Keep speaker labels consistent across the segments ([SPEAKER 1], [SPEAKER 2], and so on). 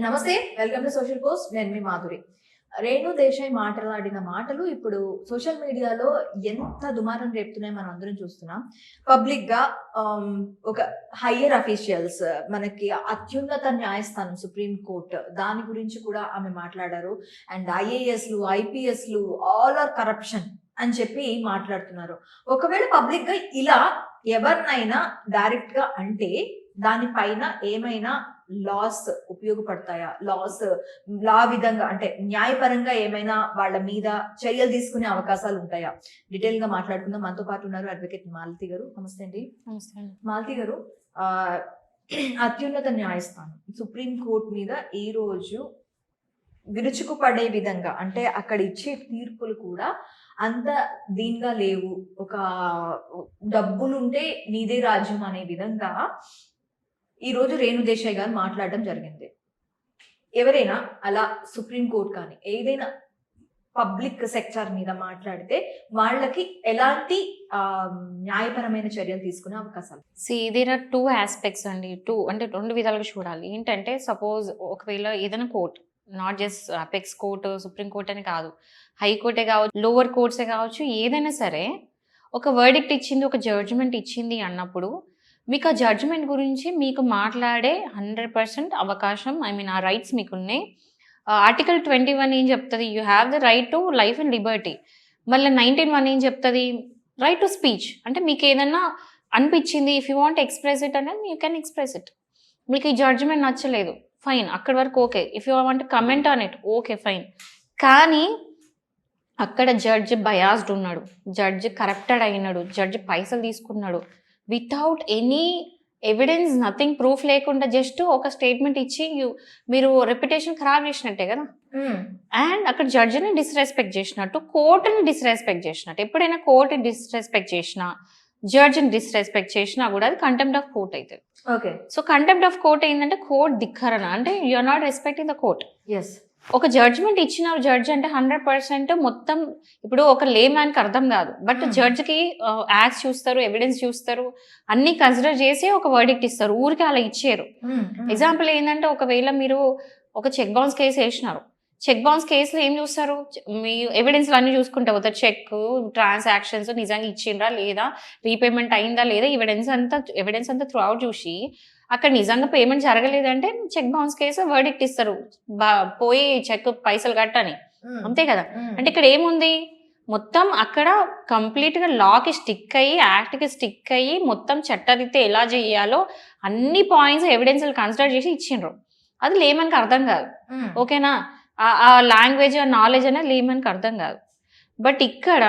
[SPEAKER 1] నమస్తే, welcome to social post. నేను మీ మాధురి. రేణు దేశాయ్ మాట్లాడిన మాటలు ఇప్పుడు సోషల్ మీడియాలో ఎంత దుమారం రేపుతున్నాయో మనం అందరం చూస్తున్నాం. పబ్లిక్ గా ఒక హయ్యర్ అఫీషియల్స్, మనకి అత్యున్నత న్యాయస్థానం సుప్రీం కోర్ట్, దాని గురించి కూడా ఆమె మాట్లాడారు. అండ్ ఐఏఎస్లు, ఐపీఎస్లు ఆల్ ఆర్ కరప్షన్ అని చెప్పి మాట్లాడుతున్నారు. ఒకవేళ పబ్లిక్ గా ఇలా ఎవరినైనా డైరెక్ట్ గా అంటే దానిపైన ఏమైనా లాస్ ఉపయోగపడతాయా? లా విధంగా అంటే న్యాయపరంగా ఏమైనా వాళ్ళ మీద చర్యలు తీసుకునే అవకాశాలు ఉంటాయా? డీటెయిల్ గా మాట్లాడుకుందాం. మనతో పాటు ఉన్నారు అడ్వకేట్ మాలతి గారు. నమస్తే అండి. మాలతి గారు, అత్యున్నత న్యాయస్థానం సుప్రీం కోర్ట్ మీద ఈ రోజు విరుచుకుపడే విధంగా, అంటే అక్కడ ఇచ్చే తీర్పులు కూడా అంత దీనిగా లేవు. ఒక డబ్బులుంటే నీదే రాజ్యం అనే విధంగా ఈ రోజు రేణు దేశాయ్ గారు మాట్లాడడం జరిగింది. ఎవరైనా అలా సుప్రీం కోర్ట్ కానీ ఏదైనా పబ్లిక్ సెక్టర్ మీద మాట్లాడితే వాళ్ళకి ఎలాంటి న్యాయపరమైన చర్యలు తీసుకునే అవకాశాలు?
[SPEAKER 2] దేర్ ఆర్ టూ ఆస్పెక్ట్స్ అండి. అంటే రెండు విధాలుగా చూడాలి. ఏంటంటే సపోజ్ ఒకవేళ ఏదైనా court, not just apex court, supreme court అని కాదు, హైకోర్టే కావచ్చు, లోవర్ కోర్ట్సే కావచ్చు, ఏదైనా సరే ఒక వర్డిక్ట్ ఇచ్చింది, ఒక జడ్జిమెంట్ ఇచ్చింది అన్నప్పుడు మీకు ఆ జడ్జిమెంట్ గురించి మీకు మాట్లాడే 100% అవకాశం, ఆ రైట్స్ మీకు ఉన్నాయి. ఆర్టికల్ 21 ఏం చెప్తుంది? You have the right to life and Liberty. మళ్ళీ 19(1) ఏం చెప్తుంది? Right to speech. అంటే మీకు ఏదన్నా అనిపించింది, if you want express it అనేది యూ కెన్ ఎక్స్ప్రెస్ ఇట్. మీకు ఈ జడ్జిమెంట్ నచ్చలేదు, ఫైన్, అక్కడి వరకు okay. If you want comment on it, okay fine. కానీ అక్కడ జడ్జి బయాస్డ్ ఉన్నాడు, జడ్జి కరప్టెడ్ అయినాడు, జడ్జి పైసలు తీసుకున్నాడు, without any evidence, nothing, proof లేకుండా జస్ట్ ఒక స్టేట్మెంట్ ఇచ్చి మీరు రెప్యుటేషన్ ఖరాబ్ చేసినట్టే కదా. అండ్ అక్కడ జడ్జిని డిస్రెస్పెక్ట్ చేసినట్టు, కోర్టుని డిస్రెస్పెక్ట్ చేసినట్టు. ఎప్పుడైనా కోర్టుని డిస్రెస్పెక్ట్ చేసినా, జడ్జిని డిస్రెస్పెక్ట్ చేసినా కూడా అది కంటెంప్ట్ ఆఫ్ కోర్ట్ అవుతుంది.
[SPEAKER 1] Okay.
[SPEAKER 2] So contempt of court ఏంటంటే కోర్ట్ ధిక్కరణ, అంటే you are not respecting the court.
[SPEAKER 1] Yes.
[SPEAKER 2] ఒక జడ్జిమెంట్ ఇచ్చిన జడ్జి అంటే 100% మొత్తం, ఇప్పుడు ఒక లే మ్యాన్కి అర్థం కాదు, బట్ జడ్జికి యాక్ట్స్ చూస్తారు, ఎవిడెన్స్ చూస్తారు, అన్ని కన్సిడర్ చేసి ఒక వర్డిక్ట్ ఇస్తారు. ఊరికి అలా ఇచ్చారు. ఎగ్జాంపుల్ ఏంటంటే, ఒకవేళ మీరు ఒక చెక్ బౌన్స్ కేసు వేసినారు, చెక్ బౌన్స్ కేసులో ఏం చూస్తారు? మీ ఎవిడెన్స్లు అన్నీ చూసుకుంటా పోతారు. చెక్, ట్రాన్సాక్షన్స్ నిజంగా ఇచ్చిండ్రా లేదా, రీపేమెంట్ అయిందా లేదా, ఎవిడెన్స్ అంతా త్రూ అవుట్ చూసి అక్కడ నిజంగా పేమెంట్ జరగలేదంటే చెక్ బౌన్స్ కేసు వర్డిక్ట్ ఇస్తారు, పోయి చెక్ పైసలు కట్టని. అంతే కదా. అంటే ఇక్కడ ఏముంది? మొత్తం అక్కడ కంప్లీట్గా లాకి స్టిక్ అయ్యి, యాక్ట్కి స్టిక్ అయ్యి, మొత్తం చట్టరీత్యా ఎలా చేయాలో అన్ని పాయింట్స్ ఎవిడెన్స్లు కన్సిడర్ చేసి ఇచ్చిండ్రు. అది లేమన్కి అర్థం కాదు. ఓకేనా? ఆ లాంగ్వేజ్, ఆ నాలెడ్జ్ అనేది లేమన్కి అర్థం కాదు. బట్ ఇక్కడ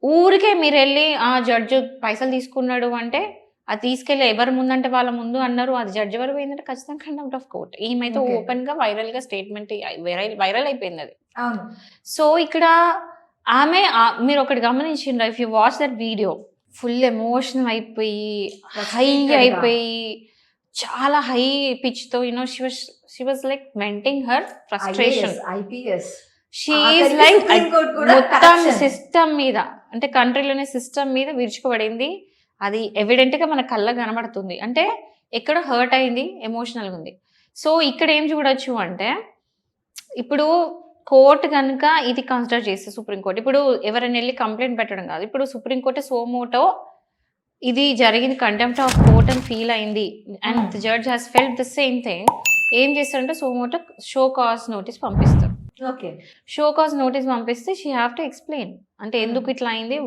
[SPEAKER 2] ఊరికే మీరు వెళ్ళి ఆ జడ్జి పైసలు తీసుకున్నాడు అంటే అది తీసుకెళ్ళి ఎవరి ముందంటే వాళ్ళ ముందు అన్నారు, అది జడ్జి వరకు పోయిందంటే ఖచ్చితంగా కంటెంప్ట్ ఆఫ్ కోర్ట్. ఏమైతే ఓపెన్ గా వైరల్ గా స్టేట్మెంట్ వైరల్ అయిపోయింది అది. సో ఇక్కడ ఆమె, మీరు ఒకటి గమనించిండ్రా, if you watch that video, full emotional అయిపోయి, హై అయిపోయి, చాలా హై పిచ్ తో she was like venting her frustration. She is like మొత్తం సిస్టమ్ మీద, అంటే కంట్రీలోనే సిస్టమ్ మీద విరుచుకుపడింది. అది ఎవిడెంట్గా మన కళ్ళ కనబడుతుంది. అంటే ఎక్కడో హర్ట్ అయింది, ఎమోషనల్గా ఉంది. సో ఇక్కడ ఏం చూడొచ్చు అంటే, ఇప్పుడు కోర్టు కనుక ఇది కన్సిడర్ చేస్తే, సుప్రీంకోర్టు ఇప్పుడు ఎవరైనా వెళ్ళి కంప్లైంట్ పెట్టడం కాదు, ఇప్పుడు సుప్రీంకోర్టు సోమోటో ఇది జరిగింది, కంటెంప్ట్ ఆఫ్ కోర్ట్ అని ఫీల్ అయింది, and the judge has felt the same thing. ఏం చేస్తారంటే సోమోటో షో కాజ్ నోటీస్ పంపిస్తారు.
[SPEAKER 1] ఓకే.
[SPEAKER 2] షో కాజ్ నోటీస్ పంపిస్తే షీ హ్యావ్ టు ఎక్స్ప్లెయిన్, అంటే ఎందుకు ఇట్లా అయింది.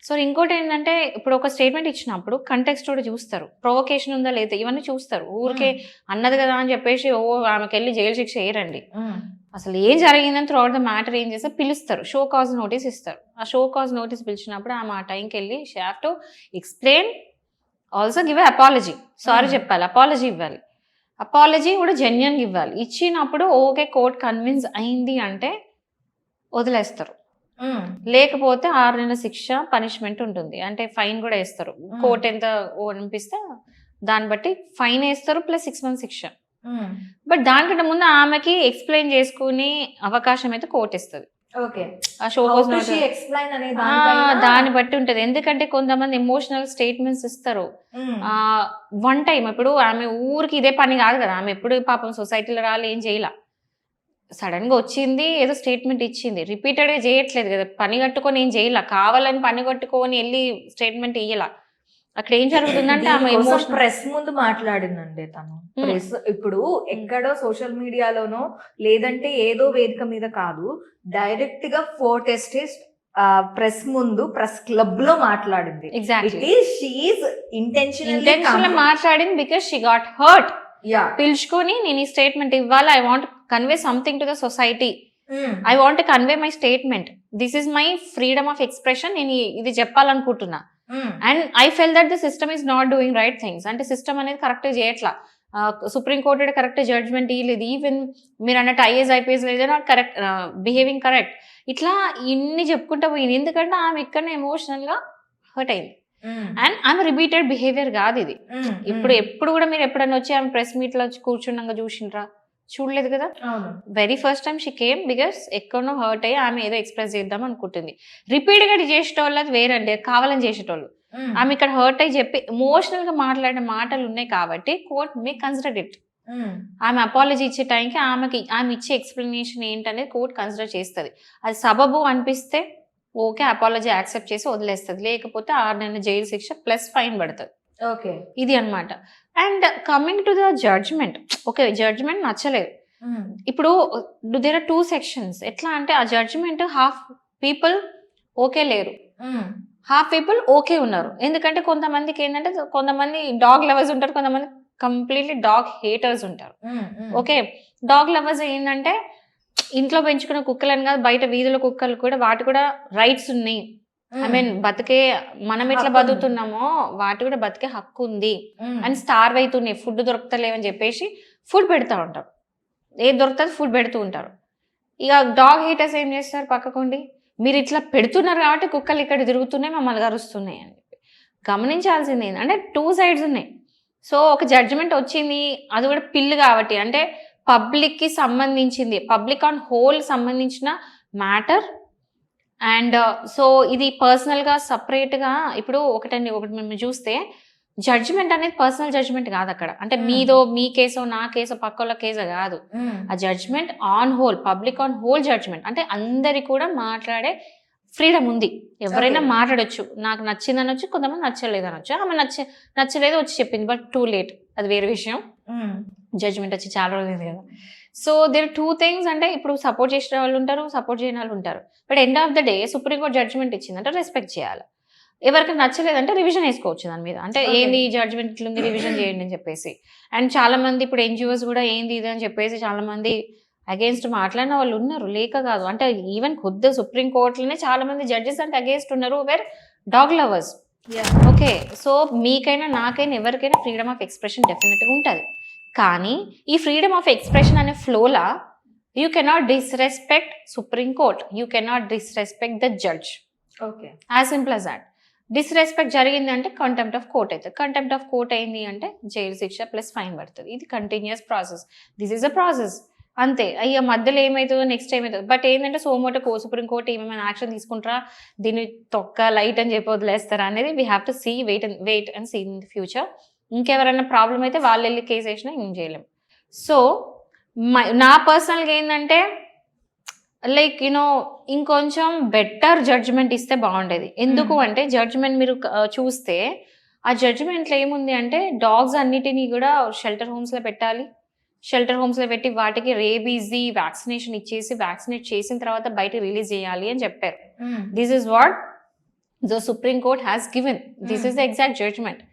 [SPEAKER 2] సో ఇంకోటి ఏంటంటే, ఇప్పుడు ఒక స్టేట్మెంట్ ఇచ్చినప్పుడు కంటెక్స్ట్ కూడా చూస్తారు, ప్రొవొకేషన్ ఉందా లేదా, ఇవన్నీ చూస్తారు. ఊరికే అన్నది కదా అని చెప్పేసి ఆమెకి వెళ్ళి జైలు శిక్ష వేయరండి. అసలు ఏం జరిగిందని త్రూ అవుట్ ద మ్యాటర్ ఏం చేస్తే పిలుస్తారు, షో కాజ్ నోటీస్ ఇస్తారు. ఆ షో కాజ్ నోటీస్ పిలిచినప్పుడు ఆమె ఆ టైంకి వెళ్ళి she have to explain, also give a apology, sorry చెప్పాలి, అపాలజీ ఇవ్వాలి. అపాలజీ కూడా జెన్యున్గా ఇవ్వాలి. ఇచ్చినప్పుడు ఓకే కోర్ట్ కన్విన్స్ అయింది అంటే వదిలేస్తారు. లేకపోతే 6 నెలల శిక్ష, పనిష్మెంట్ ఉంటుంది, అంటే ఫైన్ కూడా వేస్తారు. కోర్టు ఎంత అనిపిస్తే దాన్ని బట్టి ఫైన్ వేస్తారు, ప్లస్ 6 months శిక్ష. బట్ దానికంటే ముందు ఆమెకి ఎక్స్ప్లెయిన్ చేసుకునే అవకాశం అయితే కోర్టు ఇస్తుంది.
[SPEAKER 1] ఓకే.
[SPEAKER 2] ఆ show
[SPEAKER 1] How
[SPEAKER 2] was
[SPEAKER 1] to
[SPEAKER 2] not
[SPEAKER 1] she explain అనే దానిపైన
[SPEAKER 2] దాన్ని బట్టి ఉంటది. ఎందుకంటే కొంతమంది ఎమోషనల్ స్టేట్మెంట్స్ ఇస్తారు.
[SPEAKER 1] హ్మ్.
[SPEAKER 2] వన్ టైమ్ ఇప్పుడు ఆమె ఊరికి ఇదే పని కాదు కదా, ఆమె ఎప్పుడు పాపం సొసైటీలో రాలే, ఏం చేయలా. సడన్ గా వచ్చింది, ఏదో స్టేట్మెంట్ ఇచ్చింది. రిపీటెడ్ గా చేయట్లేదు కదా, పని కట్టుకొని ఏం చేయలా, కావాలని పని కట్టుకొని వెళ్ళి స్టేట్మెంట్ ఇయ్యలా. అక్కడ ఏం జరుగుతుందంటే ఆమె
[SPEAKER 1] దీనికోసం
[SPEAKER 2] ఎమోషనల్.
[SPEAKER 1] ప్రెస్ ముందు మాట్లాడిందండి తను. ప్రెస్ ఇప్పుడు ఎక్కడో సోషల్ మీడియాలోనో లేదంటే ఏదో వేదిక మీద కాదు, డైరెక్ట్ గా ఫోటెస్టిస్ట్ ప్రెస్ ముందు ప్రెస్ క్లబ్ లో మాట్లాడింది.
[SPEAKER 2] Exactly
[SPEAKER 1] it is she is
[SPEAKER 2] intentional మాట్లాడింది because she got hurt.
[SPEAKER 1] Yeah.
[SPEAKER 2] పిలుచుకొని నేను ఈ స్టేట్మెంట్ ఇవ్వాలి, I want convey something to the society, I want convey my statement, this is my freedom of expression, నేను ఇది చెప్పాలనుకుంటున్నా. And I felt that the system is not doing right things. అంటే system అనేది correct చేయట్లా. Supreme Court correct judgement ఇవ్వలేదు. Even మీరు అన్నట్టు IAS IPS లేదా నాట్ కరెక్ట్ బిహేవింగ్ కరెక్ట్. ఇట్లా ఇన్ని చెప్పుకుంటా పోయింది. ఎందుకంటే ఆమె ఇక్కడ ఎమోషనల్ గా హర్ట్ అయింది. అండ్ ఆమె రిపీటెడ్ బిహేవియర్ కాదు ఇది. ఎప్పుడు కూడా మీరు ఎప్పుడైనా వచ్చి ఆమె ప్రెస్ మీట్ లో వచ్చి కూర్చున్నాక చూసిండ్రా? చూడలేదు కదా. Very first time she came because ఎక్కడో హర్ట్ అయ్యి ఆమె ఏదో ఎక్స్ప్రెస్ చేద్దాం అనుకుంటుంది. రిపీట్ గా చేసేటోళ్ళు అది వేరండి, కావాలని చేసేటోళ్ళు. ఆమె ఇక్కడ హర్ట్ అయ్యి చెప్పి ఎమోషనల్ గా మాట్లాడిన మాటలు ఉన్నాయి కాబట్టి కోర్ట్ మే కన్సిడర్ ఇట్. ఆమె అపాలజీ ఇచ్చే టైంకి ఆమె ఇచ్చే ఎక్స్ప్లెనేషన్ ఏంటనేది కోర్ట్ కన్సిడర్ చేస్తుంది. అది సబబు అనిపిస్తే ఓకే, అపాలజీ యాక్సెప్ట్ చేసి వదిలేస్తుంది. లేకపోతే 6 నెలల జైలు శిక్ష ప్లస్ ఫైన్ పడుతుంది.
[SPEAKER 1] ఓకే,
[SPEAKER 2] ఇది అన్నమాట. And coming to the judgement, okay judgement నచ్చలేదు. ఇప్పుడు దేర్ ఆర్ 2 సెక్షన్స్. ఎట్లా అంటే ఆ జడ్జ్మెంట్ హాఫ్ పీపుల్ ఓకే లేరు, హాఫ్ పీపుల్ ఓకే ఉన్నారు. ఎందుకంటే కొంతమందికి ఏంటంటే, కొంతమంది డాగ్ లవర్స్ ఉంటారు, కొంతమంది కంప్లీట్లీ డాగ్ హేటర్స్ ఉంటారు. ఓకే, డాగ్ లవర్స్ ఏంటంటే ఇంట్లో పెంచుకున్న కుక్కలని కాదు, బయట వీధుల కుక్కలు కూడా, వాటి కూడా రైట్స్ ఉన్నాయి. ఐ మీన్ బతికే, మనం ఎట్లా బతుకుతున్నామో వాటి కూడా బతికే హక్కు ఉంది. అని స్టార్వ్ అవుతున్నాయి, ఫుడ్ దొరుకుతలేవని చెప్పేసి ఫుడ్ పెడతా ఉంటారు. ఏది దొరుకుతుంది ఫుడ్ పెడుతూ ఉంటారు. ఇక డాగ్ హీటర్స్ ఏం చేస్తారు, పక్కకుండి మీరు ఇట్లా పెడుతున్నారు కాబట్టి కుక్కలు ఇక్కడ తిరుగుతున్నాయి, మమ్మల్ని గరుస్తున్నాయి అని చెప్పి. గమనించాల్సింది ఏంటంటే 2 సైడ్స్ ఉన్నాయి. సో ఒక జడ్జిమెంట్ వచ్చింది, అది కూడా పిల్లు కాబట్టి, అంటే పబ్లిక్ కి సంబంధించింది, పబ్లిక్ ఆన్ హోల్ సంబంధించిన మ్యాటర్. అండ్ సో ఇది పర్సనల్ గా సపరేట్ గా, ఇప్పుడు ఒకటి మేము చూస్తే జడ్జిమెంట్ అనేది పర్సనల్ జడ్జిమెంట్ కాదు అక్కడ. అంటే మీదో, మీ కేసో, నా కేసో, పక్కల కేసో కాదు. ఆ judgement on whole, public on whole judgement. అంటే అందరి కూడా మాట్లాడే ఫ్రీడమ్ ఉంది, ఎవరైనా మాట్లాడొచ్చు. నాకు నచ్చింది అనొచ్చు, కొంతమంది నచ్చలేదు అనొచ్చు. ఆమె నచ్చలేదు వచ్చి చెప్పింది, బట్ టూ లేట్, అది వేరే విషయం. జడ్జిమెంట్ వచ్చి చాలా రోజులు కదా. So there 2 things. అంటే ఇప్పుడు సపోర్ట్ చేసిన వాళ్ళు ఉంటారు, సపోర్ట్ చేయని వాళ్ళు ఉంటారు. But end of the day supreme court judgement ఇచ్చిందంటే రెస్పెక్ట్ చేయాలి. ఎవరికి నచ్చలేదంటే రివిజన్ వేసుకోవచ్చు దాని మీద. అంటే ఏంది జడ్జిమెంట్ ఇట్లుంది, రివిజన్ చేయండి అని చెప్పేసి. అండ్ చాలా మంది ఇప్పుడు ఎన్జిఓస్ కూడా ఏంది ఇది అని చెప్పేసి చాలా మంది అగేన్స్ట్ మాట్లాడిన వాళ్ళు ఉన్నారు, లేక కాదు. అంటే ఈవెన్ ఖుద్దు సుప్రీంకోర్టులోనే చాలా మంది జడ్జెస్ అంటే అగేన్స్ట్ ఉన్నారు, where dog lovers. Okay, so మీకైనా నాకైనా ఎవరికైనా ఫ్రీడమ్ ఆఫ్ ఎక్స్ప్రెషన్ డెఫినెట్గా ఉంటుంది. కానీ ఈ ఫ్రీడమ్ ఆఫ్ ఎక్స్ప్రెషన్ అనే ఫ్లోలా you cannot disrespect Supreme Court, you cannot disrespect the judge.
[SPEAKER 1] Okay,
[SPEAKER 2] as simple as that. Disrespect జరిగింది అంటే కంటెంప్ట్ ఆఫ్ కోర్ట్ అవుతుంది. కంటెంప్ట్ ఆఫ్ కోర్ట్ అయింది అంటే జైలు శిక్ష ప్లస్ ఫైన్ పడుతుంది. ఇది continuous process, this is a process అంతే. అయ్యా మధ్యలో ఏమవుతుందో, నెక్స్ట్ ఏమవుతుంది. బట్ ఏంటంటే సోమోటో సుప్రీం కోర్ట్ ఏమైనా యాక్షన్ తీసుకుంటారా, దీన్ని తొక్క లైట్ అని చెప్పి వదిలేస్తారా అనేది we have to see, wait and see in the future. ఇంకెవరైనా ప్రాబ్లం అయితే వాళ్ళు వెళ్ళి కేసు వేసినా ఏం చేయలేం. సో నా పర్సనల్గా ఏంటంటే లైక్ యూనో ఇంకొంచెం బెటర్ జడ్జిమెంట్ ఇస్తే బాగుండేది. ఎందుకు అంటే జడ్జిమెంట్ మీరు చూస్తే ఆ జడ్జిమెంట్లో ఏముంది అంటే డాగ్స్ అన్నిటినీ కూడా షెల్టర్ హోమ్స్లో పెట్టాలి. షెల్టర్ హోమ్స్లో పెట్టి వాటికి రేబీస్ది వ్యాక్సినేషన్ ఇచ్చేసి, వ్యాక్సినేట్ చేసిన తర్వాత బయట రిలీజ్ చేయాలి అని చెప్పారు. This is what the supreme court has given, this is the exact judgement.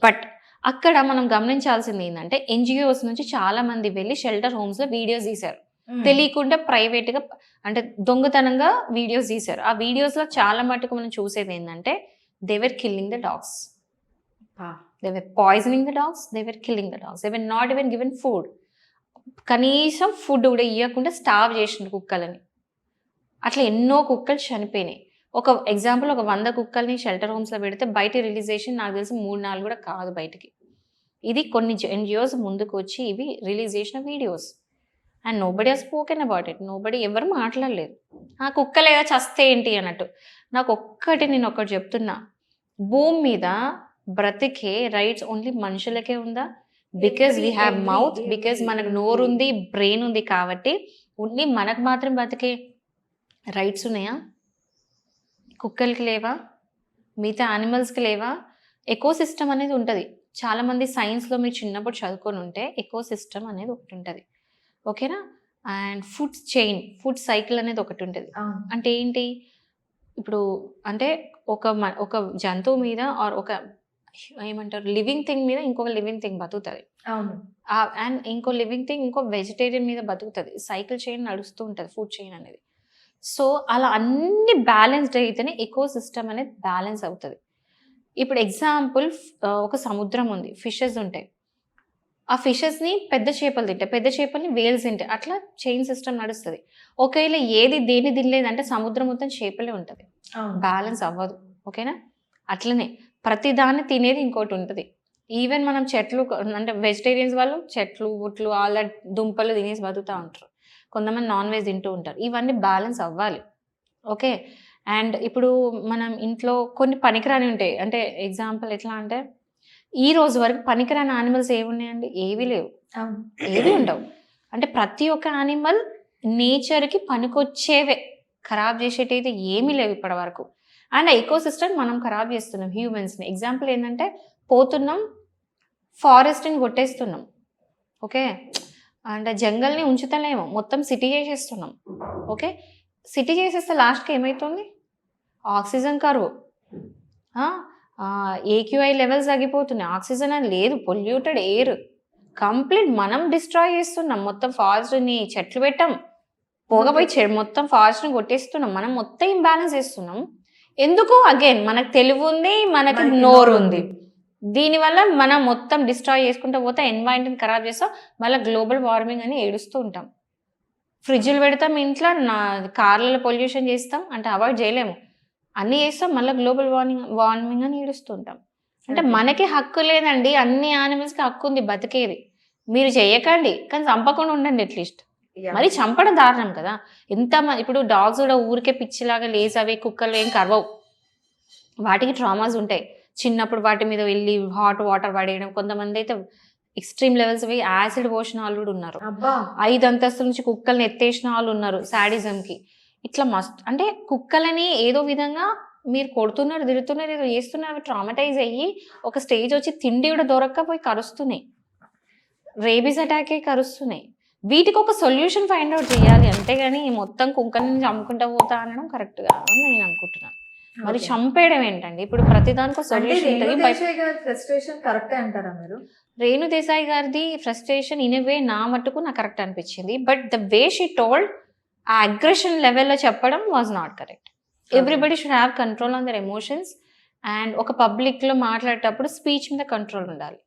[SPEAKER 2] But అక్కడ మనం గమనించాల్సింది ఏంటంటే ఎన్జిఓస్ నుంచి చాలా మంది వెళ్ళి షెల్టర్ హోమ్స్లో వీడియోస్ తీశారు, తెలియకుండా ప్రైవేట్గా, అంటే దొంగతనంగా వీడియోస్ తీశారు. ఆ వీడియోస్లో చాలా మటుకు మనం చూసేది ఏంటంటే they were killing the dogs, they were poisoning the dogs, they were killing the dogs, they were not even given food. కనీసం ఫుడ్ కూడా ఇవ్వకుండా స్టార్వ్ చేసిన కుక్కలని. అట్లా ఎన్నో కుక్కలు చనిపోయినాయి. ఒక ఎగ్జాంపుల్, ఒక 100 కుక్కల్ని షెల్టర్ హోమ్స్లో పెడితే బయట రిలీజేషన్ నాకు తెలిసి 3-4 కూడా కాదు బయటికి. ఇది కొన్ని ఎన్జిఓస్ ముందుకు వచ్చి ఇవి రిలీజ్ చేసిన videos. And nobody has spoken about it. Nobody ఎవరు మాట్లాడలేదు. ఆ కుక్క లేదా చస్తే ఏంటి అన్నట్టు. నేను ఒకటి చెప్తున్నా, భూమి మీద బ్రతికే రైట్స్ ఓన్లీ మనుషులకే ఉందా? Because we have mouth, because మనకు నోరు ఉంది, బ్రెయిన్ ఉంది కాబట్టి ఓన్లీ మనకు మాత్రం బ్రతికే రైట్స్ ఉన్నాయా? కుక్కలకి లేవా? మిగతా యానిమల్స్కి లేవా? ఎకో సిస్టమ్ అనేది ఉంటుంది. చాలామంది సైన్స్లో మీరు చిన్నప్పుడు చదువుకొని ఉంటే ఎకో సిస్టమ్ అనేది ఒకటి ఉంటుంది, ఓకేనా? అండ్ ఫుడ్ సైకిల్ అనేది ఒకటి ఉంటుంది. అంటే ఏంటి? ఇప్పుడు అంటే ఒక జంతువు మీద ఆర్ ఒక ఏమంటారు లివింగ్ థింగ్ మీద ఇంకొక లివింగ్ థింగ్ బతుకుతుంది. అండ్ ఇంకో లివింగ్ థింగ్ ఇంకో వెజిటేరియన్ మీద బతుకుతుంది. సైకిల్ చైన్ నడుస్తూ ఉంటుంది ఫుడ్ చైన్ అనేది. సో అలా అన్ని బ్యాలెన్స్డ్ అయితేనే ఎకో సిస్టమ్ అనేది బ్యాలెన్స్ అవుతుంది. ఇప్పుడు ఎగ్జాంపుల్, ఒక సముద్రం ఉంది, ఫిషెస్ ఉంటాయి. ఆ ఫిషెస్ని పెద్ద చేపలు తింటాయి, పెద్ద చేపల్ని వేల్స్ తింటాయి. అట్లా చైన్ సిస్టమ్ నడుస్తుంది. ఒకవేళ దేని తినలేదంటే సముద్రం మొత్తం చేపలే ఉంటుంది, బ్యాలెన్స్ అవ్వదు, ఓకేనా? అట్లనే ప్రతి దాన్ని తినేది ఇంకోటి ఉంటుంది. ఈవెన్ మనం చెట్లు అంటే వెజిటేరియన్స్ వాళ్ళు చెట్లు గుట్లు వాళ్ళ దుంపలు తినేసి బతుకుతూ ఉంటారు. కొంతమంది నాన్ వెజ్ తింటూ ఉంటారు. ఇవన్నీ బ్యాలెన్స్ అవ్వాలి, ఓకే? అండ్ ఇప్పుడు మనం ఇంట్లో కొన్ని పనికిరాని ఉంటాయి. అంటే ఎగ్జాంపుల్ ఎట్లా అంటే, ఈ రోజు వరకు పనికిరాని యానిమల్స్ ఏవి ఉన్నాయండి? ఏవి లేవు, ఏవి ఉండవు. అంటే ప్రతి ఒక్క యానిమల్ నేచర్కి పనికొచ్చేవే, ఖరాబ్ చేసేటైతే ఏమీ లేవు ఇప్పటి వరకు. అండ్ ఎకో సిస్టమ్ మనం ఖరాబ్ చేస్తున్నాం హ్యూమన్స్ని. ఎగ్జాంపుల్ ఏంటంటే, పోతున్నాం ఫారెస్ట్ని కొట్టేస్తున్నాం, ఓకే? అంటే జంగల్ని ఉంచుతలేము, మొత్తం సిటీ చేసేస్తున్నాం, ఓకే? సిటీ చేసేస్తే లాస్ట్కి ఏమవుతుంది? ఆక్సిజన్ కరువు, ఏక్యూఐ లెవెల్స్ తగ్గిపోతున్నాయి, ఆక్సిజన్ అని లేదు, పొల్యూటెడ్ ఎయిర్ కంప్లీట్ మనం డిస్ట్రాయ్ చేస్తున్నాం. మొత్తం ఫారెస్ట్ని చెట్లు పెట్టాం, పోగపోయి మొత్తం ఫారెస్ట్ని కొట్టేస్తున్నాం. మనం మొత్తం ఇంబ్యాలెన్స్ చేస్తున్నాం. ఎందుకు? అగైన్ మనకు తెలివి ఉంది, మనకి నోరు ఉంది. దీనివల్ల మనం మొత్తం డిస్ట్రాయ్ చేసుకుంటూ పోతే ఎన్వైరన్మెంట్ ఖరాబ్ చేస్తాం. మళ్ళీ గ్లోబల్ వార్మింగ్ అని ఏడుస్తూ ఉంటాం. ఫ్రిడ్జ్లు పెడతాం ఇంట్లో, కార్లలో పొల్యూషన్ చేస్తాం, అంటే అవాయిడ్ చేయలేము, అన్నీ చేస్తాం, మళ్ళీ గ్లోబల్ వార్మింగ్ అని ఏడుస్తుంటాం. అంటే మనకి హక్కు లేదండి, అన్ని యానిమల్స్కి హక్కు ఉంది బతికేది. మీరు చేయకండి, కానీ చంపకుండా ఉండండి అట్లీస్ట్. మరి చంపడం దారుణం కదా. ఇప్పుడు డాగ్స్ కూడా ఊరికే పిచ్చిలాగా లేజ్ అవి, కుక్కలు ఏం కరవవు, వాటికి ట్రామాస్ ఉంటాయి. చిన్నప్పుడు వాటి మీద వెళ్ళి హాట్ వాటర్ పడేయడం, కొంతమంది అయితే ఎక్స్ట్రీమ్ లెవెల్స్ పోయి యాసిడ్ పోసిన వాళ్ళు కూడా ఉన్నారు. 5 అంతస్తుల నుంచి కుక్కల్ని ఎత్తేసిన వాళ్ళు ఉన్నారు శాడిజంకి. ఇట్లా మస్తు అంటే కుక్కలని ఏదో విధంగా మీరు కొడుతున్నారు, తిడుతున్నారు, ఏదో చేస్తున్నారు, అవి ట్రామటైజ్ అయ్యి ఒక స్టేజ్ వచ్చి తిండి కూడా దొరక్కపోయి కరుస్తున్నాయి, రేబీస్ అటాక్ అయ్యి కరుస్తున్నాయి. వీటికి ఒక సొల్యూషన్ ఫైండ్ అవుట్ చేయాలి, అంతేగాని మొత్తం కుక్కల్ని చంపుకుంటా పోతా అనడం కరెక్ట్ కాదు అని నేను అనుకుంటున్నాను. మరి చంపేయడం ఏంటండి? ఇప్పుడు ప్రతిదానికి సొల్యూషన్
[SPEAKER 1] ఉంటుంది.
[SPEAKER 2] రేణు దేశాయ్ గారిది ఫ్రస్ట్రేషన్ ఇన్ ఏ వే నా మట్టుకు నాకు కరెక్ట్ అనిపించింది. But the way she told, ఆ అగ్రెషన్ లెవెల్లో చెప్పడం was not correct. Everybody should have control on their emotions. And ఒక పబ్లిక్లో మాట్లాడేటప్పుడు స్పీచ్ మీద కంట్రోల్ ఉండాలి.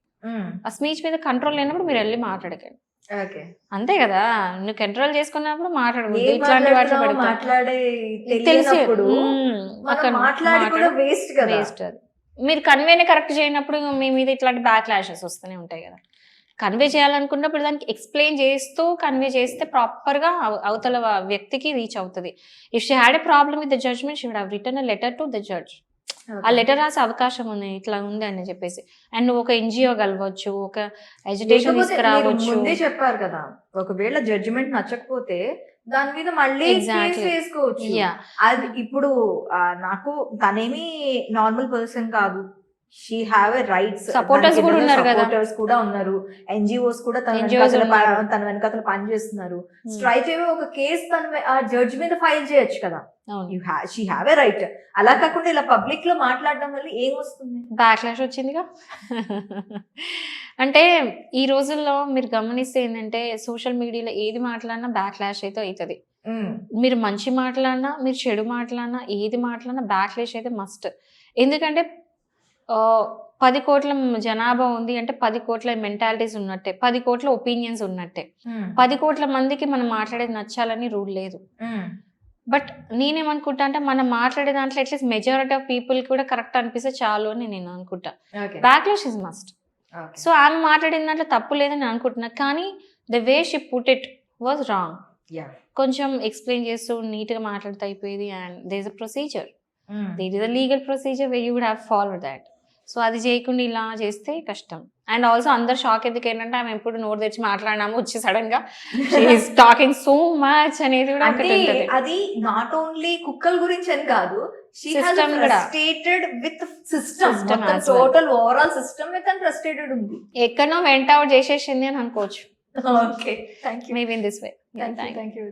[SPEAKER 2] ఆ స్పీచ్ మీద కంట్రోల్ లేనప్పుడు మీరు వెళ్ళి మాట్లాడకండి, అంతే కదా. నువ్వు కంట్రోల్ చేసుకున్నప్పుడు మాట్లాడకూడదు, ఇట్లాంటి వాటిలో తెలిసి వేస్ట్. అది మీరు కన్వేనే కరెక్ట్ చేయనప్పుడు మీ మీద ఇట్లాంటి బ్యాక్ లాషెస్ వస్తూనే ఉంటాయి కదా. కన్వే చేయాలనుకున్నప్పుడు దానికి ఎక్స్ప్లెయిన్ చేస్తూ కన్వే చేస్తే ప్రాపర్గా అవతల వ్యక్తికి రీచ్ అవుతుంది. If she had a problem with the judgement, she would have written a letter to the judge. ఆ లెటర్ రాసే అవకాశం ఉంది, ఇట్లా ఉంది అని చెప్పేసి. అండ్ నువ్వు ఒక ఎన్జిఓ కలవచ్చు, ఒక ఎడ్యుకేషన్ తీసుకురావచ్చు.
[SPEAKER 1] చెప్పారు కదా, ఒకవేళ జడ్జిమెంట్ నచ్చకపోతే దాని మీద మళ్ళీ వేసుకోవచ్చు. అది ఇప్పుడు నాకు తనేమి నార్మల్ పర్సన్ కాదు, she have a rights.
[SPEAKER 2] Supporters కూడా ఉన్నారు కదా,
[SPEAKER 1] సపోర్టర్స్ కూడా ఉన్నారు, ఎన్జిఓస్ కూడా తన వెనకాతల పని చేస్తున్నారు. స్ట్రైట్ అవే ఒక కేసు ఆ జడ్జ్ మీద ఫైల్ చేయొచ్చు కదా. She have a right. అలా కాకుండా ఇలా పబ్లిక్ లో మాట్లాడడం వల్ల ఏం వస్తుంది?
[SPEAKER 2] బ్యాక్లాష్ వచ్చిందిగా. అంటే ఈ రోజుల్లో మీరు గమనిస్తే ఏంటంటే, సోషల్ మీడియాలో ఏది మాట్లాడినా బ్యాక్లాష్ అయితే అవుతుంది. మీరు మంచి మాట్లాడినా, మీరు చెడు మాట్లాడినా, ఏది మాట్లాడినా బ్యాక్లాష్ అయితే మస్ట్. ఎందుకంటే 10 కోట్ల జనాభా ఉంది అంటే 10 కోట్ల మెంటాలిటీస్ ఉన్నట్టే, 10 కోట్ల ఒపీనియన్స్ ఉన్నట్టే. 10 కోట్ల మందికి మనం మాట్లాడేది నచ్చాలని రూల్ లేదు. బట్ నేనేమనుకుంటా అంటే, మనం మాట్లాడే దాంట్లో అట్లీస్ట్ మెజారిటీ ఆఫ్ పీపుల్ కూడా కరెక్ట్ అనిపిస్తే చాలు అని నేను అనుకుంటా. Backlash is must. సో ఆమె మాట్లాడిన దాంట్లో తప్పు లేదని అనుకుంటున్నా, కానీ the way she put it was wrong.
[SPEAKER 1] Yeah
[SPEAKER 2] కొంచెం ఎక్స్ప్లెయిన్ చేస్తూ నీట్గా మాట్లాడితే అయిపోయేది. And there is a procedure, there is a legal procedure way you would have follow that. So అది చేయకుండా ఇలా చేస్తే కష్టం. అండ్ ఆల్సో అందరు షాక్ ఎందుకు ఏంటంటే ఆమె ఎప్పుడు నోరు తెరిచి మాట్లాడినాము వచ్చి సడన్ గా టాకింగ్ సో మచ్ అనేది కూడా
[SPEAKER 1] అంటే
[SPEAKER 2] ఒకటి ఉంటది.
[SPEAKER 1] అది నాట్ ఓన్లీ కుక్కల గురించి అని కాదు, షీ హాస్
[SPEAKER 2] System కూడా.
[SPEAKER 1] ఫ్రస్ట్రేటెడ్ విత్ సిస్టమ్,
[SPEAKER 2] System
[SPEAKER 1] మొత్తం
[SPEAKER 2] as well.
[SPEAKER 1] Total overall system మీద ఫ్రస్ట్రేటెడ్ ఉంది.
[SPEAKER 2] ఎక్కడనో వెంట అవుట్ చేసేసింది అని అనుకోవచ్చు.
[SPEAKER 1] Okay, thank you.
[SPEAKER 2] Maybe in this way.
[SPEAKER 1] Thank you.